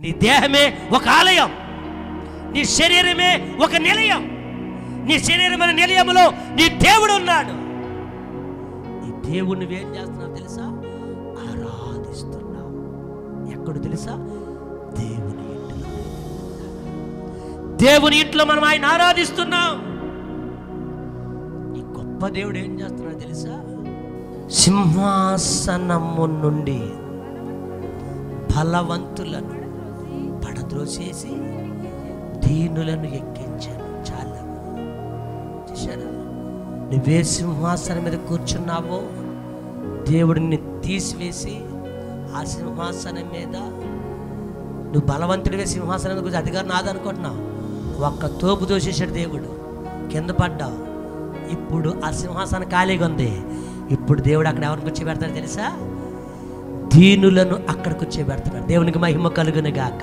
నీ దేహమే ఒక ఆలయం, నీ శరీరమే ఒక నిలయం. నీ శరీరమైన నిలయములో నీ దేవుడు ఉన్నాడు. ఈ దేవుణ్ణి ఏం చేస్తున్నావు తెలుసా? ఆరాధిస్తున్నావు. ఎక్కడ తెలుసా? దేవుని ఇంట్లో. దేవుని ఇంట్లో మనం ఆయన ఆరాధిస్తున్నాం. ఈ గొప్ప దేవుడు ఏం చేస్తున్నాడు తెలుసా? సింహాసనము నుండి బలవంతులను పడద్రోసేసి దీనులను ఎక్కించాను. చాలా చూశారా? నువ్వే సింహాసనం మీద కూర్చున్నావో దేవుడిని తీసివేసి ఆ సింహాసనం మీద నువ్వు బలవంతుడివే సింహాసనం మీద కూర్చొని అధికారం నాదనుకుంటున్నావు. ఒక్క తోపు దోసేసాడు దేవుడు, కింద పడ్డావు. ఇప్పుడు ఆ సింహాసనం ఖాళీగా ఉంది. ఇప్పుడు దేవుడు అక్కడ ఎవరిని కూర్చోబెడతాడు తెలుసా? దీనులను అక్కడ కూర్చోబెడతాడు. దేవునికి మహిమ కలుగును గాక.